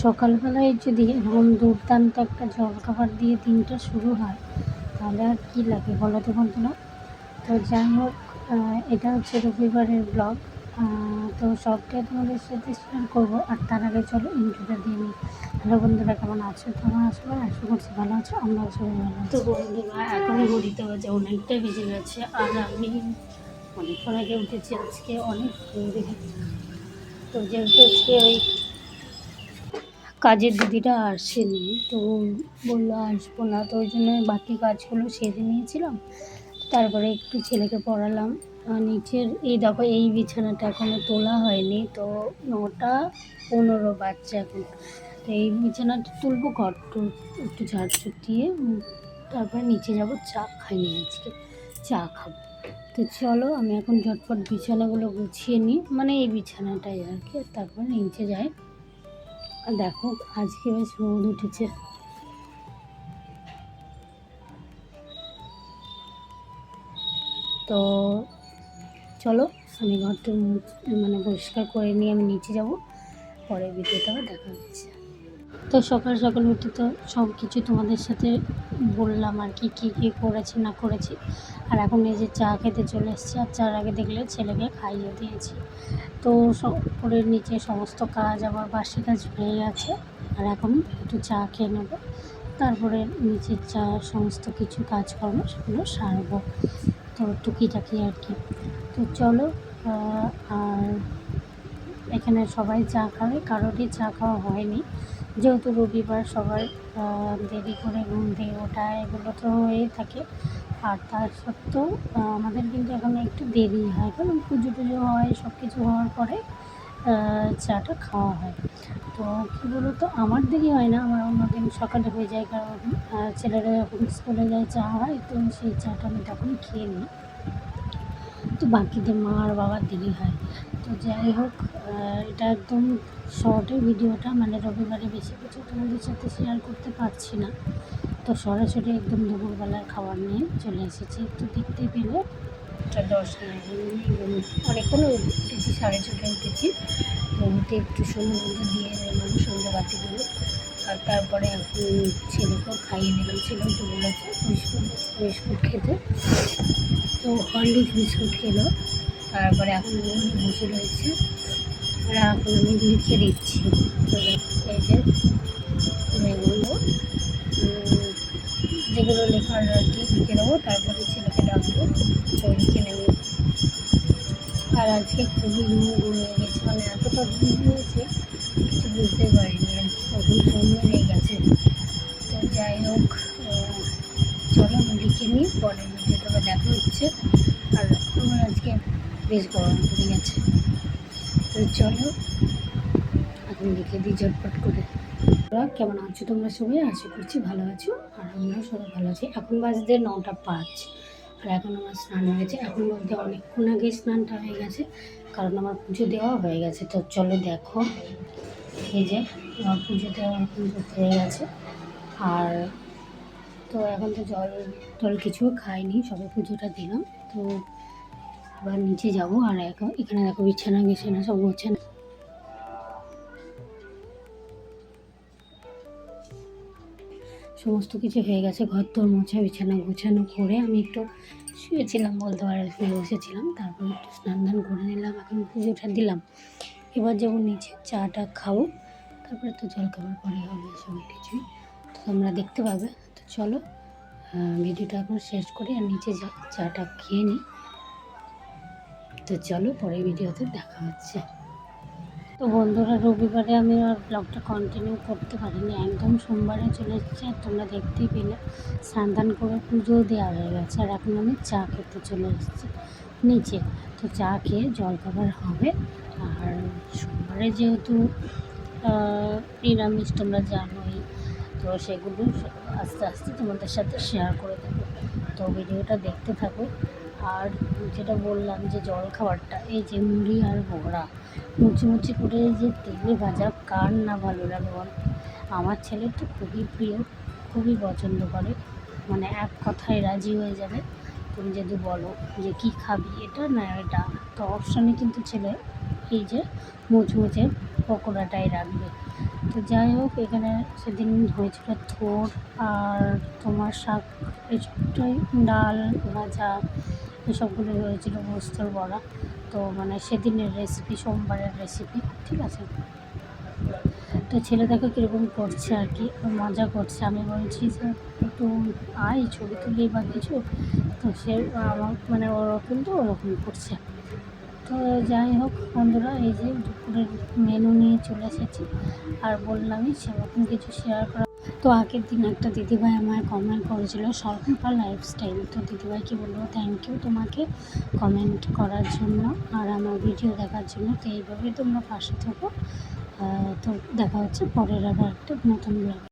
সকালবেলায় যদি এরকম দুর্দান্ত একটা জলখাবার দিয়ে দিনটা শুরু হয় তাহলে আর কী লাগে বলো তো বন্ধুরা। তো যাই হোক, এটা হচ্ছে রবিবারের ব্লগ। তো সবটাই তোমাদের সাথে শেয়ার করবো। আর তার আগে চলো ইন্ট্রোটা দিয়ে নিই। হ্যালো বন্ধুরা, কেমন আছো? তোমরা সবাই আশা করছি ভালো আছো, আমরাও সবাই ভালো আছি। তো বন্ধুরা, এখন ঘড়িতে বাজে অনেকটাই বেজে গেছে, আর আমি অনেকক্ষণ আগে উঠেছি। আজকে অনেক ভোরে। তো যেহেতু আজকে ওই কাজের দিদিটা আসেনি, তো বললো আসবো না, তো ওই জন্য বাকি কাজগুলো সেরে নিয়েছিলাম। তারপরে একটু ছেলেকে পড়ালাম। নিচের এই দেখো, এই বিছানাটা এখনও তোলা হয়নি, তো 9:15 বাজছে এখন। তো এই বিছানাটা তুলবো, ঘরটা একটু ঝাড়ঝুট দিয়ে তারপরে নিচে যাব। চা খাইনি আজকে, চা খাবো। তো চলো আমি এখন ঝটপট বিছানাগুলো গুছিয়ে নিই, মানে এই বিছানাটাই আর কি, তারপর নিচে যাই। আর দেখো আজকে বেশ রোদ উঠেছে। তো চলো আমি ঘরটা মানে পরিষ্কার করে নিয়ে আমি নিচে যাব, পরে ভিডিওতে আবার দেখা হচ্ছে। তো সকাল সকাল উঠে তো সব কিছু তোমাদের সাথে বললাম আর কি কী কী করেছি না করেছি। আর এখন এই যে চা খেতে চলে এসেছি, আর চার আগে দেখলে ছেলেকে খাইয়ে দিয়েছি। তো উপরের নিচে সমস্ত কাজ, আবার বাসি কাজ হয়ে গেছে। আর এখন একটু চা খেয়ে নেবো, তারপরে নিচের চা সমস্ত কিছু কাজকর্ম সেগুলো সারবো। তো টুকিটাকি আর কি। তো চলো, আর এখানে সবাই চা খাবে, কারোরই চা খাওয়া হয়নি, যেহেতু রবিবার সবাই দেরি করে ঘুম থেকে ওঠা, এগুলো তো হয়েই থাকে। আর তার সত্ত্বেও আমাদের কিন্তু এখন একটু দেরি হয়, কারণ পুজো টুজো হয়, সব কিছু হওয়ার পরে চাটা খাওয়া হয়। তো কী বলো তো, আমার দেরি হয় না, আমার অন্যদিন সকালে হয়ে যায়, কারণ ছেলেরা যখন স্কুলে যায় চা হয়, তো সেই চাটা আমি তখন খেয়ে নিই। তো বাকিদের মা আর বাবার দেরি হয়। তো যাই হোক, এটা একদম শর্টে ভিডিওটা, মানে রবিবারে বেশি কিছু তোমাদের সাথে শেয়ার করতে পারছি না। তো সরাসরি একদম দুপুরবেলার খাবার নিয়ে চলে এসেছি। তো দেখতে পেলে 10 অনেকক্ষণ উঠেছি, 6:30 উঠেছি। তো উঠে একটু সময় দিয়ে মানে সন্ধ্যে বাতি দিল। আর তারপরে এখন ছেলেকেও খাইয়ে দিলাম। ছেলেও তো বলেছে বিস্কুট খেতে, তো হরলিক্স বিস্কুট খেলো। তারপরে এখন বসে রয়েছে, আর এখন আমি লিখে দিচ্ছি। তো এই যে এগুলো যেগুলো লেখার আর কি লিখে দেবো, তারপরে ছেলেকে ডাকবো, তো লিখে নেব। আর আজকে খুবই ঘুমিয়ে গেছে, মানে এতটা ঘুম হয়েছে কিছু বুঝতে পারিনি, আর কখন সময় হয়ে গেছে। তো যাই হোক, চলো আমি লিখে নিই, পরের ভিডিওতে আবার দেখা হচ্ছে। আর আমার আজকে বেশ গরম পড়ে গেছে। তো চলো এখন লিখে দিই ঝটপট করে। কেমন আছো তোমরা সবাই? আশা করছি ভালো আছো, আর আমরাও সবাই ভালো আছি। এখন বাজে 9:05, আর এখন আমার স্নান হয়ে গেছে। এখন বলতে অনেকক্ষণ আগে স্নানটা হয়ে গেছে, কারণ আমার পুজো দেওয়া হয়ে গেছে। তো চলো দেখো, এই যে আমার পুজো দেওয়া কিন্তু হয়ে গেছে। আর তো এখন তো জল কিছু খাইনি, সবে পুজোটা দিলাম। তো এবার নিচে যাবো, আর এখানে দেখো বিছানা সব গোছানো, সমস্ত কিছু হয়ে গেছে। ঘর তোর মোছা, বিছানা গোছানো করে আমি একটু শুয়েছিলাম, বলতে পারে শুয়ে বসেছিলাম। তারপর একটু স্নান ধান করে নিলাম, এখন পুজোটা দিলাম। এবার যাবো নিচে, চাটা খাবো, তারপরে তো জলখাবার পরে হবে সব কিছুই, তো তোমরা দেখতে পাবে। তো চলো ভিডিওটা এখন শেষ করি, আর নিচে চাটা খেয়ে নিই। তো চলো পরের ভিডিওতে দেখা হচ্ছে। তো বন্ধুরা, রবিবারে আমি আর ব্লগটা কন্টিনিউ করতে পারিনি, একদম সোমবারে চলে এসেছি। আর তোমরা দেখতেই পেলে স্নান দান করে পুজোও দেওয়া হয়ে গেছে, আর এখন আমি চা খেতে চলে এসেছি নিচে। তো চা খেয়ে জলখাবার হবে। আর সোমবারে যেহেতু নিরামিষ তোমরা জানোই, তো সেগুলো আস্তে আস্তে তোমাদের সাথে শেয়ার করে দেবো। তো ভিডিওটা দেখতে থাকো। আর যেটা বললাম যে জলখাবারটা, এই যে মুড়ি আর বড়া মুচি করে যে তেলে ভাজা, কার না ভালো লাগে বল? আমার ছেলে তো খুবই প্রিয়, খুবই পছন্দ করে, মানে এক কথায় রাজি হয়ে যাবে। তুমি যদি বলো যে কী খাবি, এটা না এটা, তো অপশানে কিন্তু ছেলে এই যে মুচমুচে পকোড়াটাই রাখবে। তো যাই হোক, এখানে সেদিন হয়েছিল থোড় আর তোমার শাক, এসবটাই, ডাল ভাজা এসবগুলো হয়েছিল, পোস্তর বড়া। তো মানে সেদিনের রেসিপি, সোমবারের রেসিপি, ঠিক আছে। তো ছেলে দেখো কীরকম করছে আর কি, মজা করছে। আমি বলছি যে একটু আয় ছবি তুলি বা কিছু, তো সে আমার মানে ওরকম, তো ওরকম করছে। তো যাই হোক বন্ধুরা, এই যে দুপুরের মেনু নিয়ে চলে এসেছি। আর বললামই সেরকম কিছু শেয়ার করা। তো আগের দিন একটা দিদিভাই আমায় কমেন্ট করেছিল স্বর্ণপা লাইফস্টাইল। তো দিদিভাইকে বলবো থ্যাংক ইউ তোমাকে কমেন্ট করার জন্য আর আমার ভিডিও দেখার জন্য। তো এইভাবেই তোমরা পাশে থাকো। তো দেখা হচ্ছে পরের আবার একটা নতুন ব্লগ।